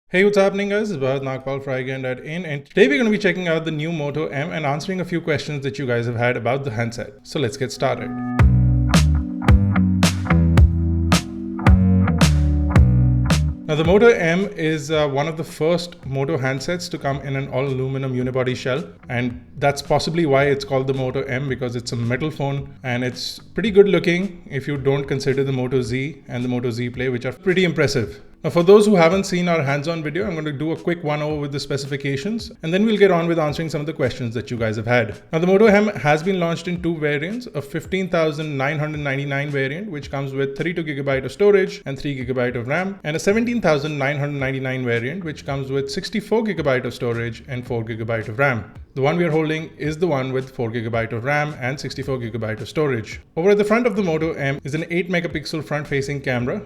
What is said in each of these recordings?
Hey, what's happening guys? It's Bharat for iGyaan.in, and today we're going to be checking out the new Moto M and answering a few questions that you guys have had about the handset. So let's get started. Now the Moto M is one of the first Moto handsets to come in an all aluminum unibody shell, and that's possibly why it's called the Moto M, because it's a metal phone and it's pretty good looking if you don't consider the Moto Z and the Moto Z Play, which are pretty impressive. Now for those who haven't seen our hands-on video, I'm going to do a quick one-over with the specifications and then we'll get on with answering some of the questions that you guys have had. Now the Moto M has been launched in two variants, a 15,999 variant which comes with 32GB of storage and 3GB of RAM, and a 17,999 variant which comes with 64GB of storage and 4GB of RAM. The one we are holding is the one with 4GB of RAM and 64GB of storage. Over at the front of the Moto M is an 8-megapixel front-facing camera,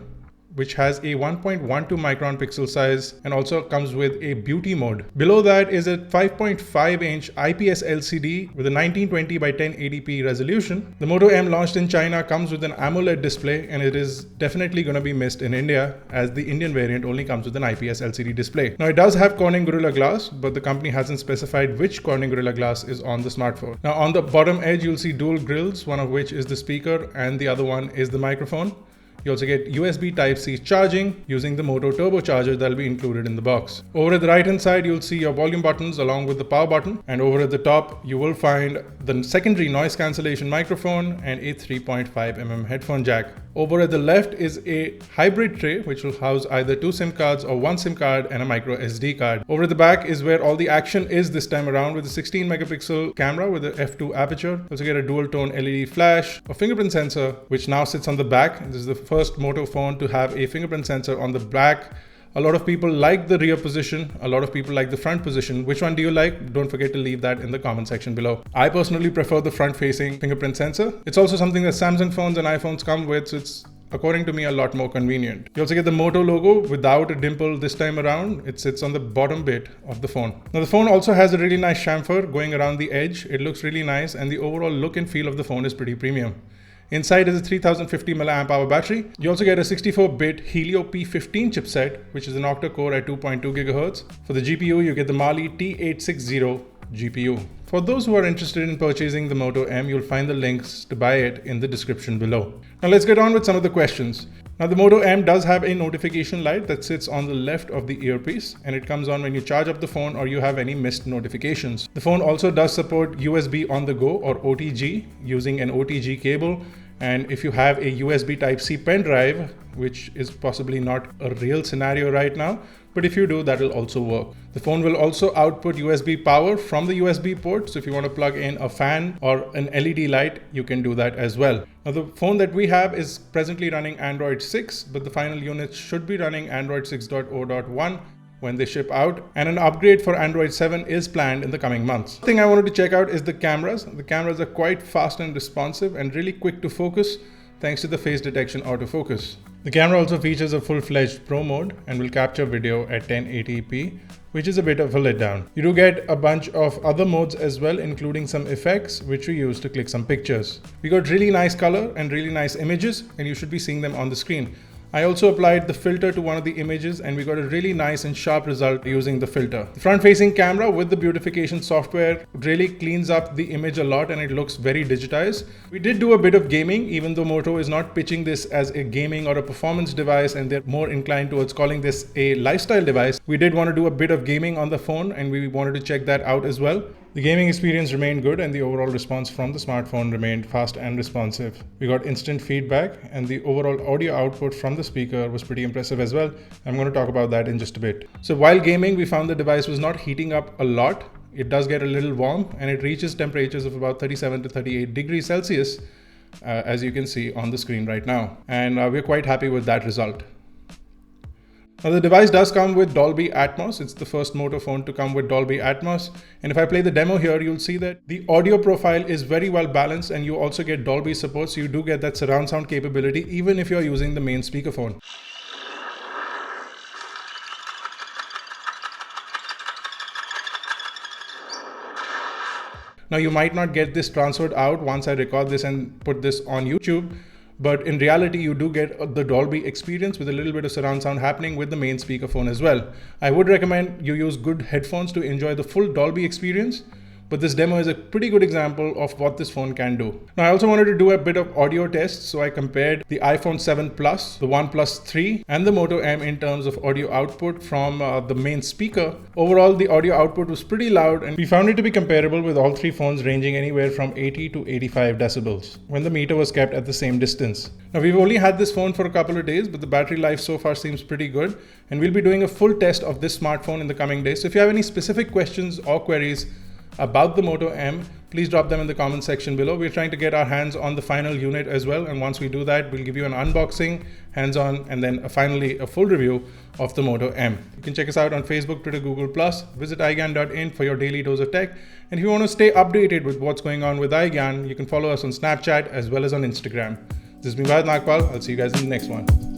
which has a 1.12 micron pixel size and also comes with a beauty mode. Below that is a 5.5-inch IPS LCD with a 1920 by 1080p resolution. The Moto M launched in China comes with an AMOLED display, and it is definitely going to be missed in India as the Indian variant only comes with an IPS LCD display. Now it does have Corning Gorilla Glass, but the company hasn't specified which Corning Gorilla Glass is on the smartphone. Now on the bottom edge you'll see dual grills, one of which is the speaker and the other one is the microphone. You also get USB Type-C charging using the Moto turbocharger that will be included in the box. Over at the right hand side, you'll see your volume buttons along with the power button. And over at the top, you will find the secondary noise cancellation microphone and a 3.5mm headphone jack. Over at the left is a hybrid tray which will house either two SIM cards or one SIM card and a micro SD card. Over at the back is where all the action is this time around, with a 16 megapixel camera with a f2 aperture. You also get a dual tone LED flash, a fingerprint sensor which now sits on the back. This is the first Moto phone to have a fingerprint sensor on the back. A lot of people like the rear position, a lot of people like the front position. Which one do you like? Don't forget to leave that in the comment section below. I personally prefer the front-facing fingerprint sensor. It's also something that Samsung phones and iPhones come with, so it's, according to me, a lot more convenient. You also get the Moto logo without a dimple this time around. It sits on the bottom bit of the phone. Now the phone also has a really nice chamfer going around the edge. It looks really nice and the overall look and feel of the phone is pretty premium. Inside is a 3050 mAh battery. You also get a 64-bit Helio P15 chipset, which is an octa-core at 2.2 GHz. For the GPU, you get the Mali T860 GPU. For those who are interested in purchasing the Moto M, you'll find the links to buy it in the description below. Now let's get on with some of the questions. Now the Moto M does have a notification light that sits on the left of the earpiece, and it comes on when you charge up the phone or you have any missed notifications. The phone also does support USB on the go or OTG using an OTG cable. And if you have a USB Type-C pen drive, which is possibly not a real scenario right now, but if you do, that will also work. The phone will also output USB power from the USB port. So if you want to plug in a fan or an LED light, you can do that as well. Now the phone that we have is presently running Android 6, but the final units should be running Android 6.0.1 when they ship out, and an upgrade for Android 7 is planned in the coming months. The thing I wanted to check out is the cameras. The cameras are quite fast and responsive and really quick to focus thanks to the face detection autofocus. The camera also features a full-fledged Pro mode and will capture video at 1080p, which is a bit of a letdown. You do get a bunch of other modes as well, including some effects which we use to click some pictures. We got really nice color and really nice images, and you should be seeing them on the screen. I also applied the filter to one of the images and we got a really nice and sharp result using the filter. The front-facing camera with the beautification software really cleans up the image a lot and it looks very digitized. We did do a bit of gaming, even though Moto is not pitching this as a gaming or a performance device and they're more inclined towards calling this a lifestyle device. We did want to do a bit of gaming on the phone and we wanted to check that out as well. The gaming experience remained good and the overall response from the smartphone remained fast and responsive. We got instant feedback and the overall audio output from the speaker was pretty impressive as well. I'm going to talk about that in just a bit. So while gaming, we found the device was not heating up a lot. It does get a little warm and it reaches temperatures of about 37 to 38 degrees Celsius, as you can see on the screen right now. And we're quite happy with that result. Now the device does come with Dolby Atmos. It's the first Moto phone to come with Dolby Atmos. And if I play the demo here, you'll see that the audio profile is very well balanced and you also get Dolby support. So you do get that surround sound capability even if you're using the main speakerphone. Now you might not get this transferred out once I record this and put this on YouTube, but in reality you do get the Dolby experience with a little bit of surround sound happening with the main speakerphone as well. I would recommend you use good headphones to enjoy the full Dolby experience, but this demo is a pretty good example of what this phone can do. Now, I also wanted to do a bit of audio tests, so I compared the iPhone 7 Plus, the OnePlus 3, and the Moto M in terms of audio output from the main speaker. Overall, the audio output was pretty loud, and we found it to be comparable with all three phones ranging anywhere from 80 to 85 decibels when the meter was kept at the same distance. Now, we've only had this phone for a couple of days, but the battery life so far seems pretty good, and we'll be doing a full test of this smartphone in the coming days. So if you have any specific questions or queries about the Moto M, please drop them in the comment section below. We're trying to get our hands on the final unit as well, and once we do that, we'll give you an unboxing, hands-on, and then finally a full review of the Moto M. You can check us out on Facebook, Twitter, Google+, visit iGyaan.in for your daily dose of tech, and if you want to stay updated with what's going on with iGyaan, you can follow us on Snapchat as well as on Instagram. This has been Bharat. I'll see you guys in the next one.